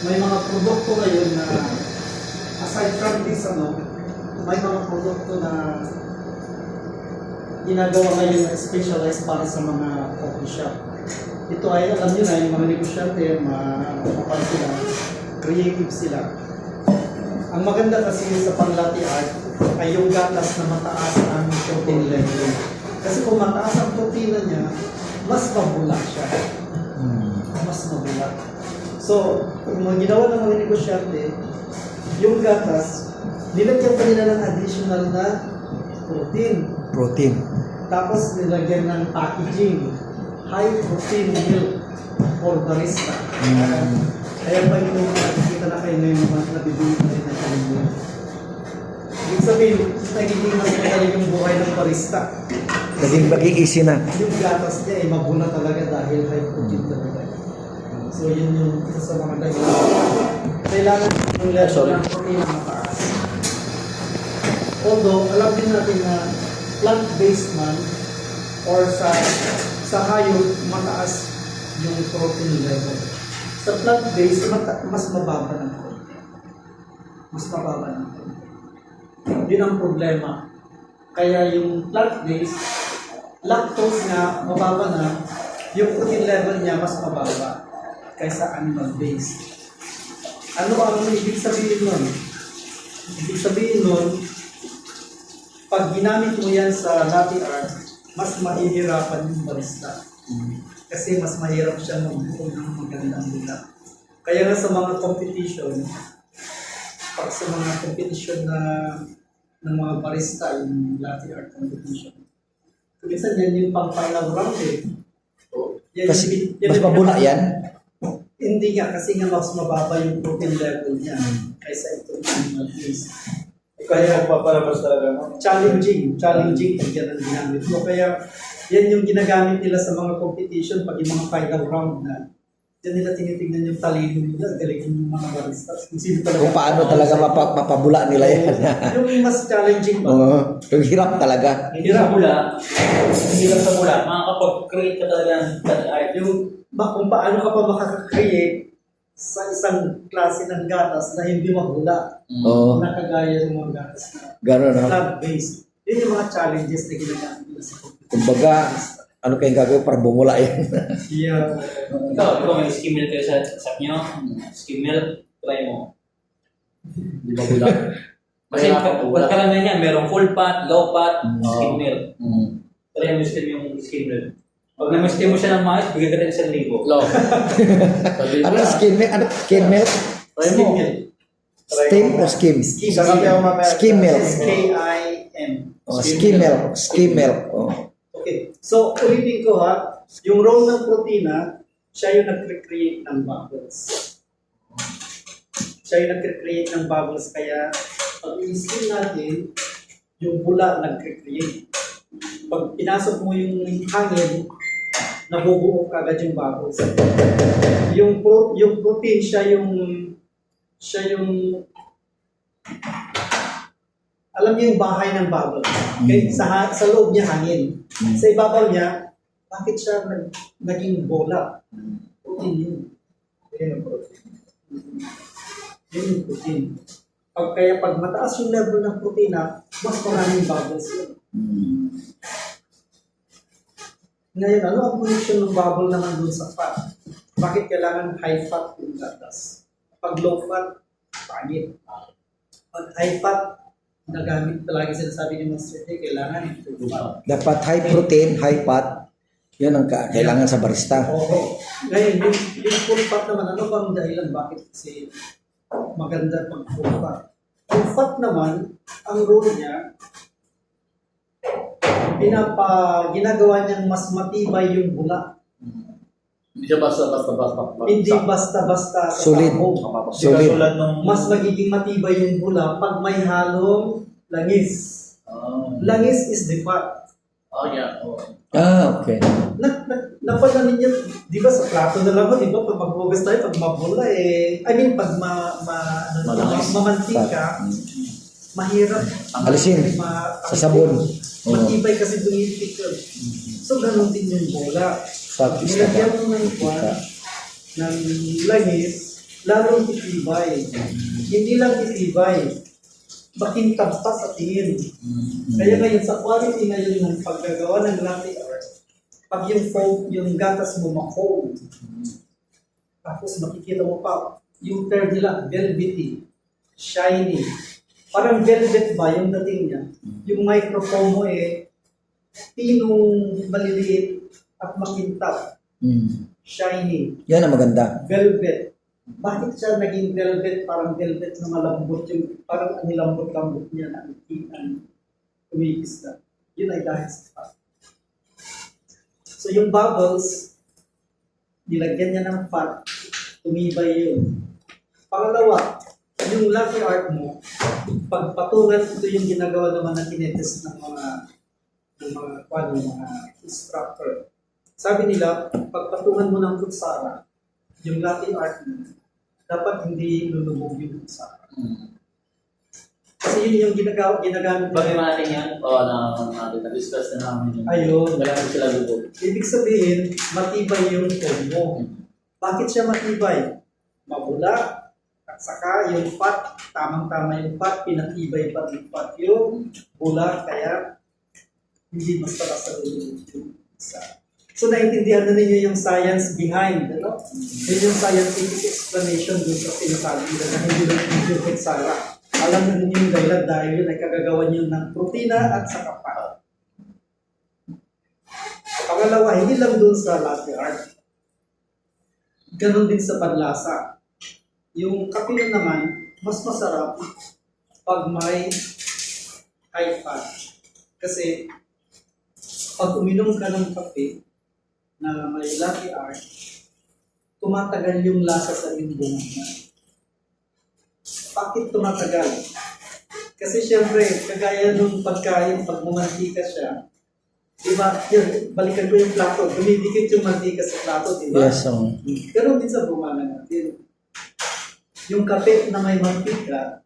may mga produkto ngayon na aside from this, may mga produkto na ginagawa ngayon na specialized para sa mga coffee shop. Ito ay, alam nyo na, yung mga negosyante, kapal sila, creative sila. Ang maganda kasi sa pang-latte art ay yung gatas na mataas ang protein level. Kasi kung mataas ang protein niya, mas mabula siya. Mas mabula. So, kung ginawa ng mga negosyante, yung gatas, nilagyan pa nila ng additional na protein. Tapos nilagyan ng packaging, high protein milk for barista. Kaya pa yung nakikita na kayo ngayon naman nabibili na rin na kayo. Ibig sabihin, nagiging mas magaling yung buhay ng barista. Naging easy na. Yung gatas niya ay mabuna talaga dahil high protein talaga. So yun yung isa sa mga dahilan. Kailangan yung level ng protein na mataas. Although, alam din natin na plant-based man or sa hayop, mataas yung protein level. Sa plant-based, mas mababa ng konti. Mas mababa ng konti. Yun ang problema. Kaya yung plant-based, lactose nga, mababa na, yung protein level niya mas mababa kaysa animal-based. Ano ang ibig sabihin nun? Ibig sabihin nun, pag ginamit mo yan sa latte art, mas mahihirapan yung barista. Kasi mas mahirap siya magbuo ng magandang nila. Kaya nga sa mga competition, pag sa mga competition na ng mga barista, yung latte art competition, minsan yan yung pang-final round eh. Yan, Kasi mas mabula yan? Hindi nga, kasi nga mas mababa yung protein level niya kaysa itong animal based. Kaya magpapalabas talaga, no? challenging yan ang ginamit mo. Kaya yan yung ginagamit nila sa mga competition pag yung mga final round na yan nila tinitingnan yung talino nila, galing yung mga baristas. Kung paano talaga mapabula nila yan. Yung mas challenging ba? Yung hirap talaga. Hirap sa mula. Makakapag-create ka talaga ng art. Kung paano ka pa makaka-create sa isang klase ng gatas na hindi mahula. Na kagaya ng mga gatas na plant-based. Yun yung mga challenges na ginagamit nila sa competition. Kumbaga, ano kayong gagawin para bumula yan? Yeah. Ikaw may skim milk kayo sa nyo. Skim milk, try mo. Di ba bula? Kasi pagkaramihan niya, merong full fat, low fat, skim milk. Try mo yung skim milk. Pag na-skim mo siya ng mais, bigyan ka rin 1,000. Low. Ano skim milk? Ano skim milk? Skim milk. Steam o skim? Skim milk. S-K-I-M. Skim milk. Okay. So, ulitin ko ha, yung role ng protina, siya yung nag-create ng bubbles. Siya yung nag-create ng bubbles, kaya pag i-skim natin, yung bula nag-create. Pag pinasok mo yung hangin, nabubuo kagad yung bubbles. Yung protein, siya yung alam niyo yung bahay ng bubble. Okay? Sa loob niya hangin. Sa ibabaw niya, bakit siya naging bola? Protein yun. Yun yung protein. Yun yung protein. Kaya pag mataas yung level ng protina, mas maraming bubbles yun. Ngayon, ano ang function ng bubble naman dun sa fat? Bakit kailangan high fat yung gatas? Pag low fat, pangit. Pag high fat, nagamit palagi sinasabi ni Master T, kailangan ito. Dapat high protein, high fat. Yun ang kailangan sa barista. Oo. Ngayon, yung full fat naman, ano bang dahilan bakit kasi maganda pag full fat? Full fat naman, ang role niya, ginagawa niyang mas matibay yung bula. Hindi siya basta-basta. Hindi basta-basta Solid. Solid. Mas magiging matibay yung bula pag may halong langis. Langis is the fat. Okay. Napala ninyo, di ba sa plato na lang, di ba pag maghugas tayo, pag mabula pag mamantika, mahirap. Alisin sa sabon. Matibay kasi bumitikal. So, ganun din yung bola. Fat is Nilagyan mo ng langis, lalong titibay. Hindi lang titibay, makintab pa sa tingin. Kaya ngayon, sa quality ngayon ng paggagawa ng latte art, pag yung foam, yung gatas mo ma-foam, tapos makikita mo pa, yung term nila, velvety, shiny. Parang velvet ba yung dating niya? Yung microfoam mo pinong maliliit at makintab, shiny, Yan ang maganda. velvet. Bakit siya naging velvet? Parang velvet na malambot yung, parang ang lambot-lambot niya na tumigis na. Yun ay dahil sa fat. So yung bubbles, nilagyan niya ng fat, tumibay yun. Pangalawa, yung latte art mo, pagpatungan, ito yung ginagawa naman na tinetest ng mga instructor. Sabi nila, pagpatungan mo ng kutsara, yung latte art mo, dapat hindi lulubog yung kutsara. Kasi yun yung ginagamit. Bakit natin yan? Oo, na-discuss na namin yun. Ayun. Kailangan sila lubog. Ibig sabihin, matibay yung foam mo. Bakit siya matibay? Mabula, at saka yung fat, tamang-tama yung fat, pinatibay pa yung fat yung bula, kaya hindi basta-basta lulubog yung isa. So, naintindihan na ninyo yung science behind, ano? Yun yung scientific explanation dun sa sinasabi nila na hindi lang yung kutsara. Alam na ninyo yung dahilan dahil yun ay kagagawa nyo ng protina at saka fat. Pangalawa, hindi lang dun sa latte art. Ganon din sa panlasa. Yung kape naman, mas masarap pag may high fat. Kasi pag uminom ka ng kape na may latte art, tumatagal yung lasa sa iyong bunga. Bakit tumatagal? Kasi syempre, kagaya nung pagkain, pag bumantika siya, diba, yun, balikan ko yung plato, dumidikit yung mantika sa plato, diba? Yes, Pero din sa bumana natin, yung kape na may mantika,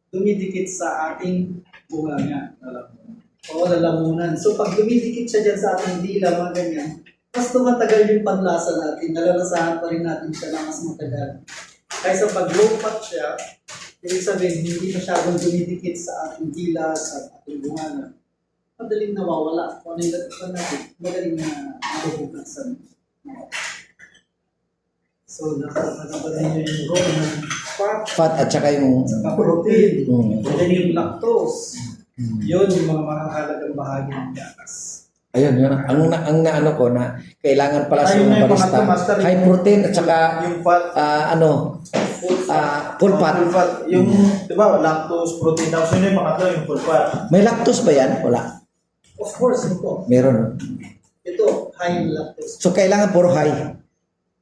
dumidikit sa ating bunganga. O lalamunan. So pag dumidikit siya dyan sa ating dila, mga ganyan, mas tumatagal yung panlasa natin, nalalasahan pa rin natin siya na mas matagal. Kaysa pag low fat siya, ibig sabihin, hindi masyadong dumidikit sa ating dila, sa ating bunganga. Madaling nawawala. Kung ano yung latipan natin, madaling na nabubukasan. So, nakapagod niyo yung role ng fat, Fat at saka yung protein, Mm. yung lactose. Yun yung mga mahalagang bahagi ng gatas. ayun, yun. Ang naano ko na kailangan pala sa Ayun na mga yung barista. pangatlo, master. High protein at saka Yung fat. full fat. Full fat. Yung, di ba, lactose, protein. Tapos yun yung pangatlo, yung full fat. May lactose ba yan? Wala. Of course, ito. Meron. Ito, high lactose. So, kailangan puro high.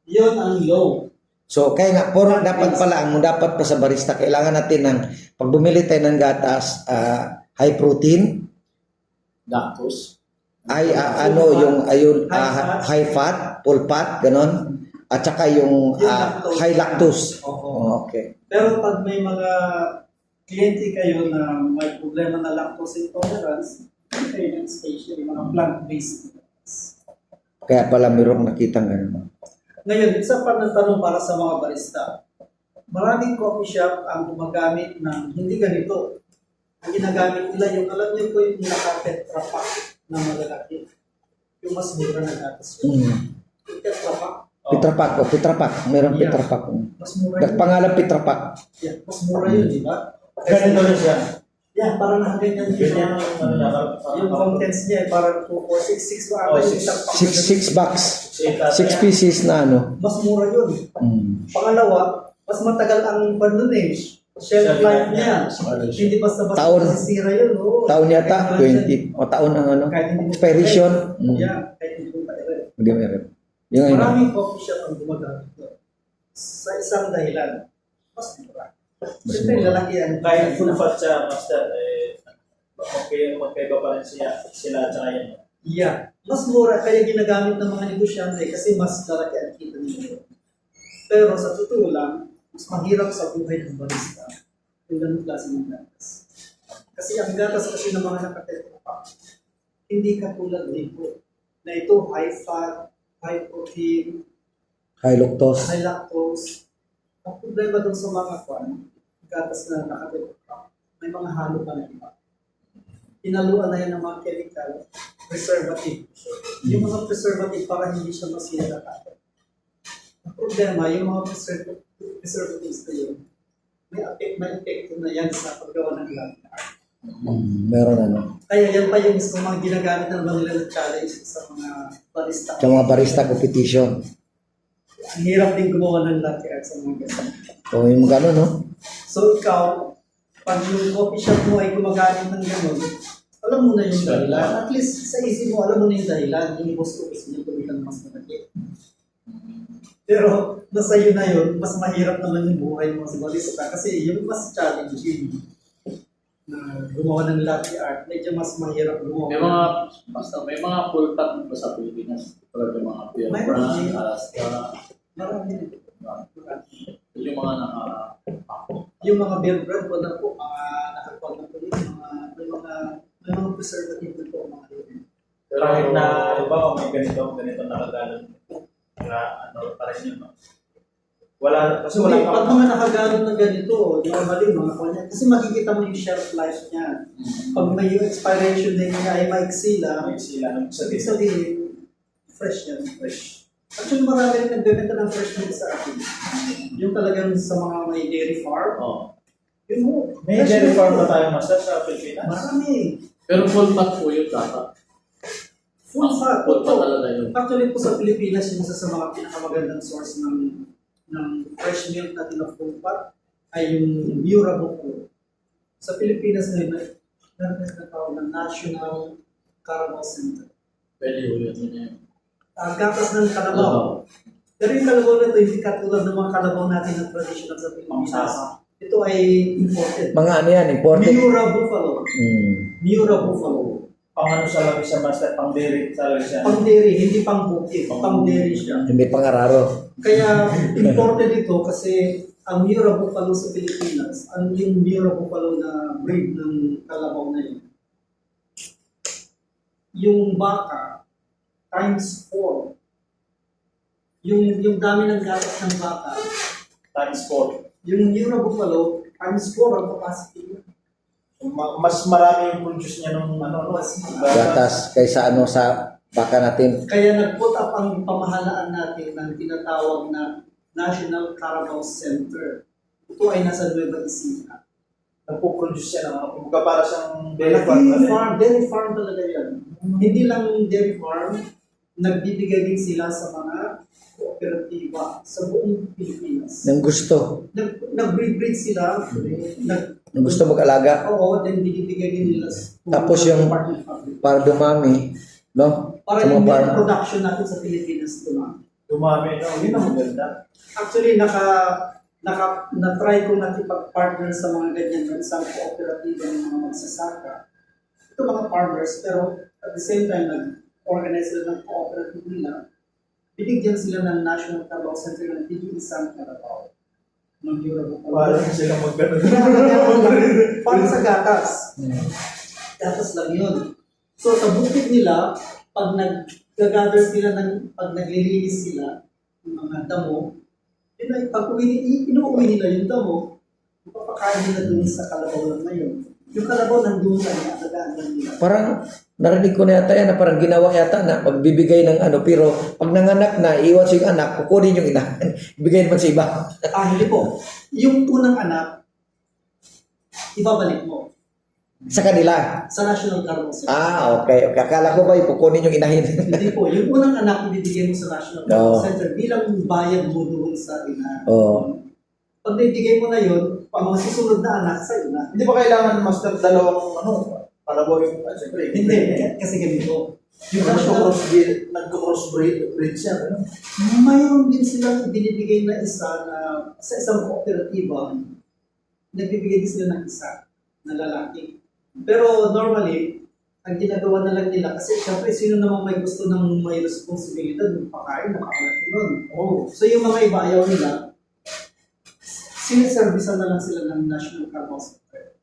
Yun ang low. So, kaya nga, puro dapat pala, ang dapat pa sa barista, kailangan natin ng, pag bumili tayo ng gatas, high protein, Lactose. high fat, full fat, ganon. At saka yung lactose. high lactose. Oo. Okay. Pero pag may mga kliyente kayo na may problema na lactose intolerance, hindi kayo ng station, yung mga plant-based. Kaya pala mayroong nakitang ganon. Ngayon, isa pa ng tanong para sa mga barista. Maraming coffee shop ang gumagamit ng hindi ganito. Ang ginagamit nila yung, alam niyo po yung naka-tetra pak na malalaki. Yung mas mura na gatas yun. Yung tetra pak. Petra Pak. Meron Yeah. Petra Pak. Mas mura yun. Pangalan Petra Pak. Yeah, mas mura yun, di ba? Ganito rin siya. Yeah, parang nakaganyan yun. Ganyan yung ano niya. Yung contents niya, parang 2 or 6 ba? Oh, Yung six. tetra pak. 6 bucks. 6 6 pieces na ano. Mas mura yun. Pangalawa, mas matagal ang bandun shelf life niya. Hindi basta-basta Taon. masisira yun. Oo. Taon yata, Kahit 20. O taon ang ano. Kahit hindi mo Expiration. Yeah, kahit hindi mo pa-erect. Hindi meron. Yung ano. Maraming coffee shop ang gumagamit doon. Sa isang dahilan, mas mura. Siyempre, mura. lalaki ang Kahit full fat siya, master, magkaiba pa rin sila at saka yan. Yeah. Mas mura, kaya ginagamit ng mga negosyante kasi mas lalaki ang kita nila. Pero sa totoo lang, mas mahirap sa buhay ng barista yung ganung klase ng gatas. Kasi ang gatas kasi ng mga nakatetra pa, hindi katulad nito na ito high fat, high protein, High lactose. high lactose. Ang problema doon sa mga gatas na nakatipid, may mga halo pa na iba. Hinaluan na yan ng mga chemical, preservative. Yung mga preservative para hindi siya masira agad. Ang problema, yung mga preservatives na yun, may epekto na yan sa paggawa ng latte art. Meron ano. Kaya yan pa yung mga ginagamit ng mga challenge sa mga barista. Sa mga barista competition. Ang hirap din gumawa ng latte art sa mga ganyan. O yung gano'n, no? So ikaw, pag yung coffee shop mo ay gumagamit ng gano'n, alam mo na yung dahilan. At least sa isip mo, alam mo na yung dahilan. Yung boss ko gusto niya tumitan mas malaki. Pero nasa iyo na yun, mas mahirap naman yung buhay mo sa barista. Kasi yung mas challenging na gumawa ng latte art, medyo mas mahirap gumawa. May mga full cut pa sa Pilipinas. Tulad yung mga Pierre Mayroon Brand, din. Alaska, Marami din. yung mga Yung mga beer brand po na po, nakapag na po yun, may mga preservative na po mga yun. Pero kahit na, halimbawa, may ganito nakagalan na ano, pa rin yun, no? Wala, kasi wala Hindi, pag mga nakagalon na ganito, normally mga kanya, kasi makikita mo yung shelf life niya. Pag may yung expiration date niya ay maiksi lang, may sila ng ibig sabihin, fresh yan, fresh. Actually, marami rin nagbebenta ng fresh milk sa atin. Yung talagang sa mga may dairy farm, yun mo. May fresh dairy milk farm po. na tayo master sa Pilipinas. Marami. pero full cut po yun dapat. Full fat. Full cut talaga yun. Actually po sa Pilipinas, yung isa sa mga pinakamagandang source ng fresh milk natin na full fat ay yung Miura Buko. Sa Pilipinas ngayon, meron na tawag ng National Carabao Center. Pwede yun yun. Gatas ng kalabaw. Pero yung kalabaw na ito, hindi katulad ng mga kalabaw natin na traditional sa Pilipinas. Ito ay imported. Mga ano yan, imported. Miura Buffalo. Miura Buffalo. Pang ano sa labi sa master, pang dairy sa labi siya. Pang dairy, hindi pang bukid. Pang dairy siya. Hindi pangararo. Kaya imported ito kasi ang Miura Buffalo sa Pilipinas, ang yung Miura Buffalo na breed ng kalabaw na yun, yung baka times 4. Yung dami ng gatas ng baka, Times 4. yung Miura Buffalo times 4 ang capacity niya. Mas marami yung produce niya nung ano, Gatas kaysa ano sa baka natin. Kaya nag-put up ang pamahalaan natin ng tinatawag na National Carabao Center. Ito ay nasa Nueva Ecija. nagpo-produce siya ng mga para siyang dairy farm. Dairy farm talaga yan. Hindi lang dairy farm, nagbibigay din sila sa mga kooperatiba sa buong Pilipinas. Nang gusto. Nag-breed sila, Nang gusto mag-alaga. oo, then binibigay din nila Tapos yung para dumami, no? para Sa yung mga farm. milk production natin sa Pilipinas Dumami, no? Yun ang maganda. Actually, na-try ko nakipag-partner sa mga ganyan ng isang kooperatiba ng mga magsasaka. Ito mga farmers, pero at the same time, nag-organize sila ng cooperative nila. Binigyan sila ng National Carabao Center ng isang Carabao. Ng Euro. Para sila maganda. Para sa gatas. Gatas lang yun. So sa bukid nila, pag nag-gather sila, pag naglilinis sila ng mga damo, yun ay pag inuuwi nila yung damo, ipapakain nila dun sa kalabaw lang ngayon. Yung kalabaw nandun sa inaadagaan lang nila. Parang narinig ko na yata yan na parang ginawa yata na magbibigay ng ano, pero pag nanganak na, iwan sa yung anak, kukunin yung ina. Ibigay naman sa iba. Hindi po. Yung unang anak, ibabalik mo Sa kanila. sa National Carabao Center. Okay. Akala ko ba kukunin yung inahin? Hindi po. Yung unang anak, ibibigay mo sa National Carabao Oo. Center bilang bayad mo doon sa ina. Oo. Pag naibigay mo na yun, pang masusunod na anak, sa ina. Hindi ba kailangan master dalawang Carabao yung siyempre? Hindi, kasi ganito. Yung National, Nagko-crossbreed siya, ano? mayroon din silang binibigay na isa na sa isang kooperatiba, nagbibigay din sila ng isa na lalaki. Pero normally, ang ginagawa na lang nila, kasi syempre sino namang may gusto ng may responsibilidad, magpakain, makakalat nun. So yung mga iba ayaw nila, sinaservisan na lang sila ng National Carabao Center.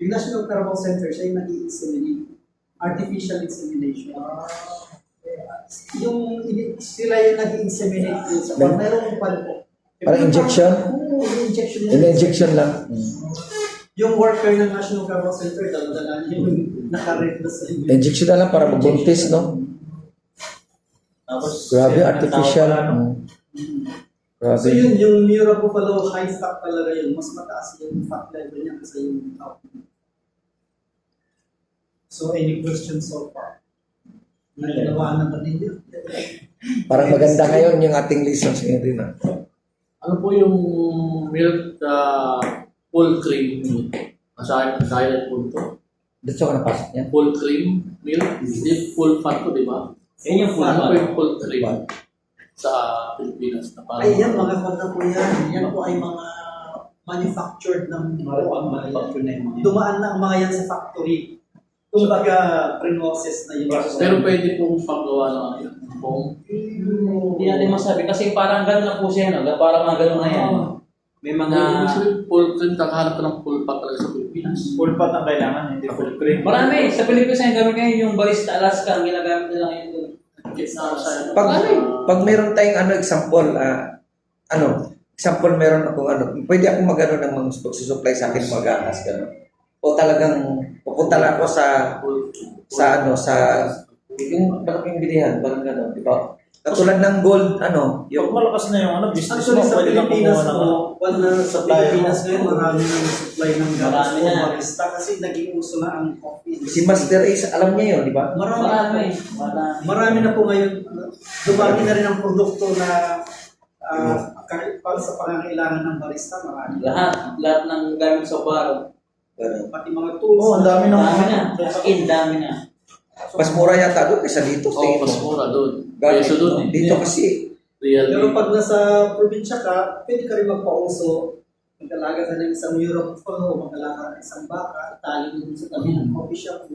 Yung National Carabao Center, siya yung nag-i-inseminate. Artificial insemination. Yung sila yung nag-i-inseminate dun sa pag merong palpo. Parang injection? in-injection In-injection lang. Yung worker ng National Cargo Center, dala-dala niya yung naka-rate na sa inyo. Injection na lang para magbuntis, no? Tapos, Grabe, sila artificial. natawag pala, no? Grabe. So yun, yung Mura Buffalo high stock talaga yun, mas mataas yung fat level niya kasi yung top. So any questions so far? Nagalawa na din yun. Parang maganda ngayon yung ating lessons ngayon rin. Ano po yung milk full cream milk? Masaya po ito. Dito ako napasok niya. Full cream milk, hindi full fat to, di ba? Yan yung full Ano po fat. yung full cream sa Pilipinas na parang Ay yan, mga kanta po yan. Yan po ay mga manufactured ng Manufacture na yung mga dumaan na ang mga yan sa factory. Kumbaga, pre-process na yun. pero pwede pong paggawa ng ano yun, foam. Hindi natin masabi kasi parang gano'n na po siya, no? Parang mga gano'n na yan. May mga... Ibig sabihin, full cream, kakahanap ka ng full fat talaga sa Pilipinas. Full fat ang kailangan, hindi full cream. Marami. Sa Pilipinas yung gamit ngayon, yung Barista Alaska, ang ginagamit nila ngayon doon. Pag meron tayong example, example meron akong pwede akong mag-ano ng mga susupply sa akin mga gatas, gano'n. O talagang pupunta lang ako sa yung malaking bilihan, parang gano'n, di ba? Katulad ng gold, Yung malakas na yung business Actually, mo, sa pwede kang Pilipinas kumuha ng po, sa Pilipinas ngayon, marami nang supply ng gatas Marami po, na. barista, kasi naging uso na ang coffee. si Master Ace, alam niya yun, di ba? Marami. Marami na po ngayon, dumami na rin ang produkto na para sa pangangailangan ng barista, marami. Lahat ng gamit sa baro. Ganun. Pati mga tools. Oo, ang dami ng Dami na. Skin, dami na. Mas mura yata doon kaysa dito. Oo, tingin mo. mas mura doon. Gamit, Peso doon eh. Dito kasi, Real Pero pag nasa probinsya ka, pwede ka rin magpauso. Mag-alaga ka ng isang Europe follow, mag-alaga ka ng isang baka, tali mo sa tabi ng coffee shop.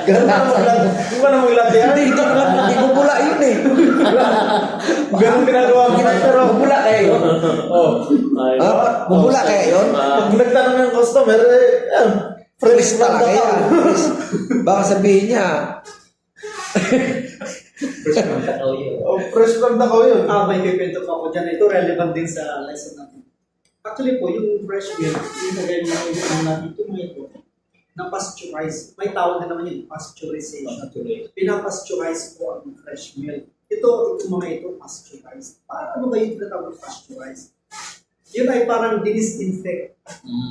ganun. Di ba na maglat yan? Hindi bubula yun eh. Ganun ginagawa mo na pero Bubula kaya yun. Bubula kaya yun? pag nagtanong yung customer, fresh Talaga talaga yan. Baka sabihin niya, First month kakao yun. Fresh from Takaw yun. May kikwento pa ako dyan. Ito relevant din sa lesson natin. Actually po, yung fresh milk, yung kagaya ng natin, ito, na pasteurize. May tawag na naman yun, pasteurization. Pinapasteurize po ang fresh milk. Ito mga ito, pasteurized. Paano ba yung tinatawag pasteurized? Yun ay parang disinfect.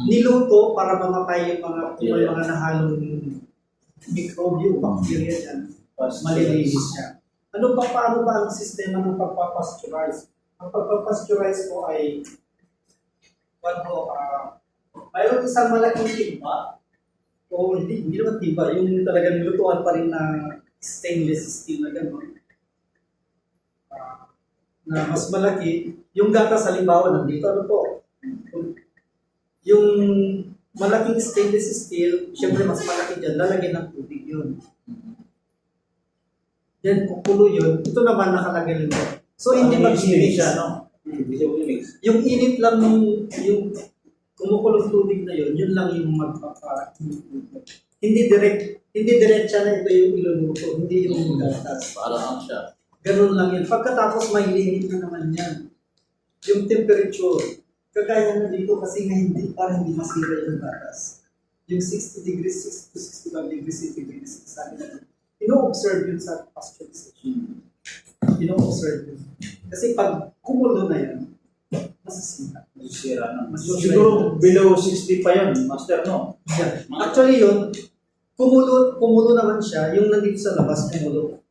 Niluto para mamatay yung mga nahalong microbial bacteria dyan. Malilinis siya. Paano ba ang sistema ng pagpapasteurize? Ang pagpapasteurize po ay mayroon isang malaking timba o hindi naman timba, yung talagang lutuan pa rin na stainless steel na gano'n. Na mas malaki, yung gatas halimbawa nandito, yung malaking stainless steel, syempre mas malaki dyan, lalagyan ng tubig yun. Then kukulo yun, ito naman nakalagay lang yun. So hindi mag-mix siya, no? Yung init lang yung kumukulong tubig na yun lang yung hindi diretsa na ito yung iluluto, hindi yung gatas. Parang siya. Ganun lang yun. Pagkatapos may limit na naman yan. Yung temperature, kagaya na dito kasi nga hindi, parang hindi masira yung gatas. Yung 60 degrees, 60 to 65 degrees centigrade, sabi na ino-observe yun sa pasteurization. Ino-observe yun. Kasi pag kumulo na yan, masisira. Sira na. Siguro below 60 pa yun, master, no? Yeah. Actually yun, kumulo naman siya, yung nandito sa labas kumulo.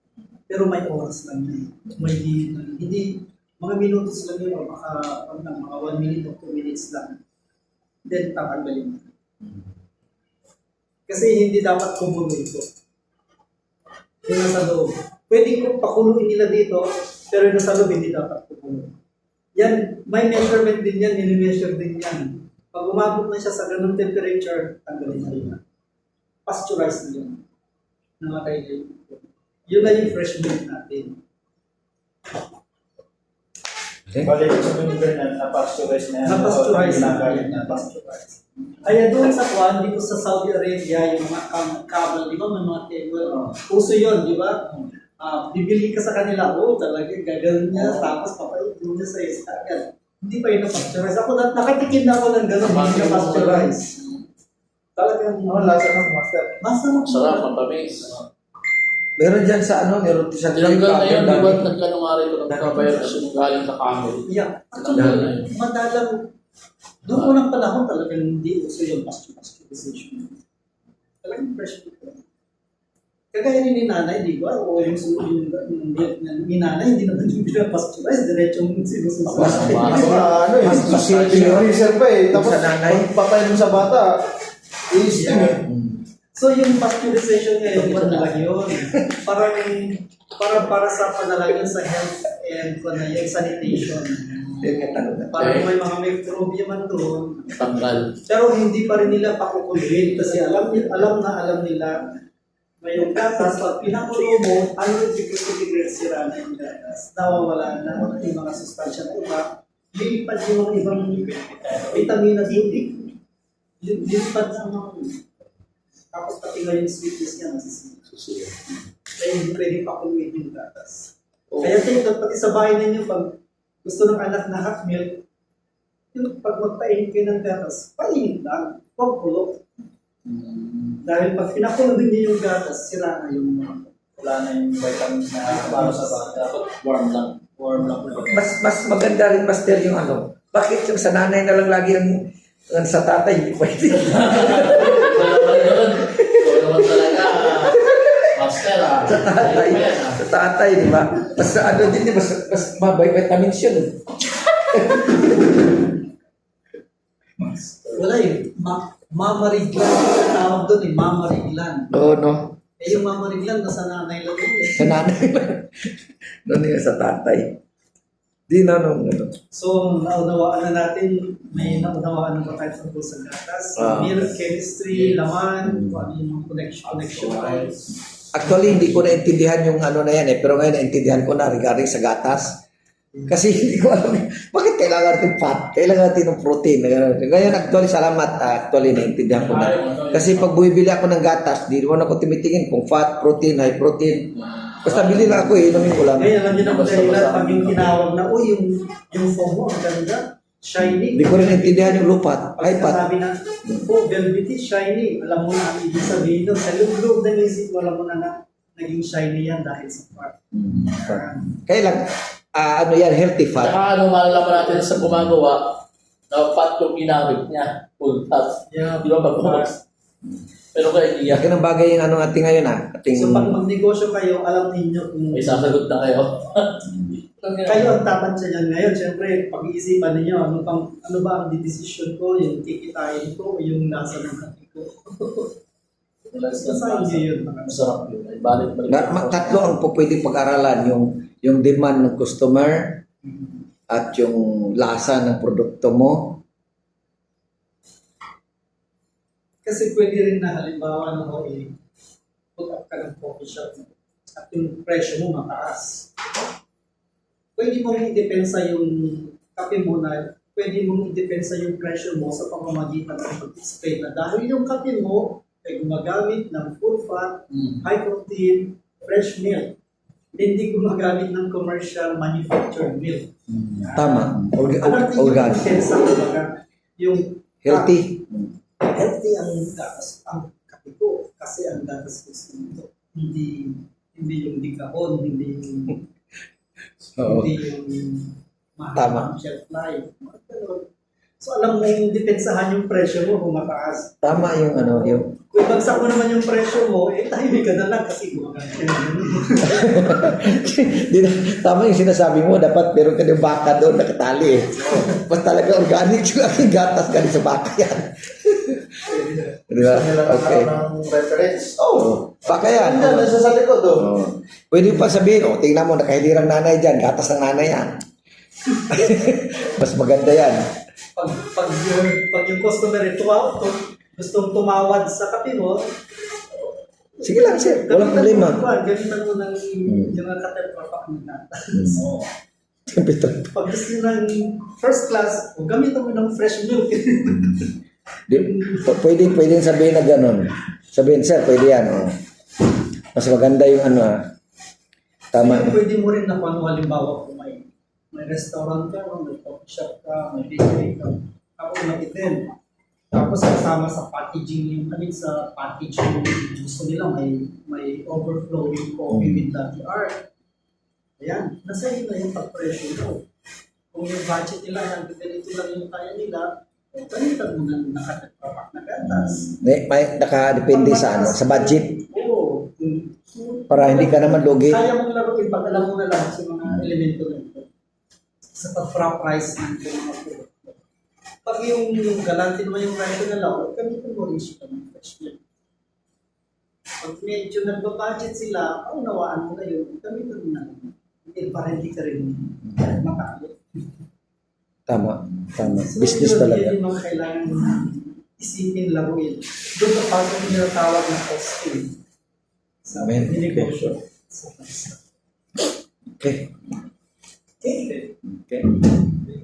Pero may oras lang yun. May hindi, mga minutos lang yun, o mga 1 minute o 2 minutes lang. Then tatanggalin. Kasi hindi dapat kumulo ito. Yung nasa loob. Pwede kong pakuluin nila dito, pero yung nasa loob hindi dapat kumulo. Yan, may measurement din yan, mini-measure din yan. Pag umabot na siya sa ganung temperature, tanggalin na yun. Pasteurize na yun. Namatay na yun. Yun na yung fresh milk natin. Balik sa vinegar na pasteurize na yan. Na-pasteurize na Ginagamit yan. na. Na-pasteurize. Kaya doon sa Kwan, dito sa Saudi Arabia, yung mga camel, di ba, may mga table. Uso yun, di ba? Bibili ka sa kanila, talaga gagawin niya, tapos papaitin niya sa isdagan. Hindi pa yun na-pasteurize. Ako nakatikim na ako ng gano'n, hindi na-pasteurize. Talagang, Ano lasa ng master? basta mo. Sarap, ang tamis. Meron dyan sa ano, meron sa Tinanggal na yun, di ba nagkano nga rin ito nagka-virus yung galing sa camel. Yeah. Actually, madalang, doon unang panahon talagang hindi uso yung pasteurization. Talagang fresh food. Kagaya rin ni nanay, di ba? O yung milk ni nanay, hindi naman yung pinapasteurize, diretsong sinusunod. Ano eh, Mas freezer pa eh. Tapos sa nanay. pagpapay mo sa bata, i-steam eh. So yung pasteurization ngayon, ano lang yun? Para sa panalangin sa health and yung sanitation. Yan nga tanong na. Parang may mga microbia man doon. Tanggal. Pero hindi pa rin nila pakukulbin kasi alam nila na yung gatas, pag pinakulo mo, 150 degrees sira na yung gatas. Nawawala na yung mga sustansya na iba. Lilipad yung mga ibang vitamina tubig. Lilipad sa mga tapos pati nga yung sweetness niya masisira. Kaya hindi pwede pakuluin yung gatas. Kaya tingnan, pati sa bahay ninyo, pag gusto ng anak na hot milk, yung pag magpainit kayo ng gatas, painit lang, huwag kulo. Dahil pag pinakulo din niyo yung gatas, sira na yung mga. Wala na yung vitamins na para sa bata. Warm lang. Warm lang. Mas maganda rin, Master, yung ano. Bakit yung sa nanay na lang lagi ang sa tatay, hindi pwede. Ito naman talaga. Master ah. Sa tatay, di ba? Mas ano din, mas mabay vitamins yun. Wala eh, mamariglan yung tawag doon eh, mamariglan. Oo, no? Eh yung mamariglan, nasa nanay lang yun eh. Sa nanay lang. Doon yung sa tatay. Di na nung ano. So, naunawaan na natin, may naunawaan na ba tayo tungkol sa gatas, milk, chemistry, laman, kung ano yung connection. Actually, hindi ko naintindihan yung ano na yan eh. Pero ngayon naintindihan ko na regarding sa gatas. Kasi hindi ko alam bakit kailangan natin fat, kailangan natin ng protein. Ngayon actually, salamat. Actually, naintindihan ko na. Kasi pag bumibili ako ng gatas, di naman ako timitingin kung fat, protein, high protein. Basta bili lang ako eh, inumin ko lang. Ngayon, alam niyo na kung dahilan, pag yung tinawag na, yung foam mo, ang ganda, shiny. Hindi ko rin naintindihan yung lupat, Pag high fat. sabi na, velvety, shiny, alam mo na ang ibig sabihin doon. Sa loob ng isip mo, alam mo na naging shiny yan dahil sa fat. Kaya lang, ano yan, healthy fat. Saka ano, malalaman natin sa gumagawa, na fat yung ginamit niya. Full fat. Yeah. Di ba pag pero kaya hindi Laki ng bagay yung ano ating ngayon ating So pag magnegosyo kayo, alam ninyo kung may sasagot na kayo. kayo ang tapat sa niyan ngayon. Siyempre, pag-iisipan ninyo, ano ba ang decision ko, yung kikitain ko, o yung nasa ng hati ko. Nasa inyo yun. Masarap yun. Ay, balik. tatlo ang pwedeng pag-aralan, yung demand ng customer at yung lasa ng produkto mo. Kasi pwede rin na halimbawa put up ka ng coffee shop at yung presyo mo mataas. Pwede mong i-depensa yung kape mo na pwede mong i-depensa yung presyo mo sa pamamagitan ng pag-display na dahil yung kape mo ay gumagamit ng full fat, high protein, fresh milk. Hindi gumagamit ng commercial manufactured milk. Tama. Organic. Yung Healthy. healthy ang gatas, ang kape ko. Kasi ang gatas ko nito. Hindi yung digahon, hindi yung Oo. hindi yung Tama. mahabang shelf life. Mga ganun. So alam mo yung depensahan yung presyo mo kung mataas. Tama yung ano, yung Kung bagsak mo naman yung presyo mo, tahimik ka na lang kasi gumagamit ka na. Di na, tama yung sinasabi mo, dapat meron ka ng baka doon nakatali eh. Mas talaga organic yung aking gatas galing sa baka yan. Di ba? Okay. Ng reference. Baka yan. Yan, nasa sa likod oh. Pwede pa sabihin, tingnan mo, nakahilirang nanay dyan, gatas ng nanay yan. Mas maganda yan. Pag yung customer gustong tumawad sa kape mo, Sige lang, sir. Walang problema. Gamitan mo ng yung katetrapak ng gatas. Pag gusto nyo ng first class, gamitan mo ng fresh milk. Pwedeng sabihin na gano'n. Sabihin, sir, pwede yan. Oh. Mas maganda yung ano. Tama. Pwede mo rin na kung halimbawa kung may may restaurant ka, no? May coffee shop ka, may bakery ka. Tapos matitin. Tapos kasama sa packaging yung sa packaging gusto nila may overflowing coffee with latte art. Ayan, nasa iyo na yung pag-presyo mo. Kung yung budget nila, ganito lang yung kaya nila, ganito mo na nakatapak na gatas. May nakadepende sa ano, sa budget Oo. para hindi ka naman lugi. Kaya mong laruin pag alam mo na lahat sa mga elemento na ito. Sa pag-price ng mga product. Pag yung galantin mo yung presyo na lang, gamitin mo rin siya ng fresh milk. Pag medyo nagbabudget sila, paunawaan mo na yun, gamitin mo na lang. Hindi para hindi ka rin makakit. Tama. Business talaga. Yun yung mga kailangan isipin laruin. Doon na pag yung tinatawag na costing. Sa Amen. negosyo. Okay. Okay. Okay.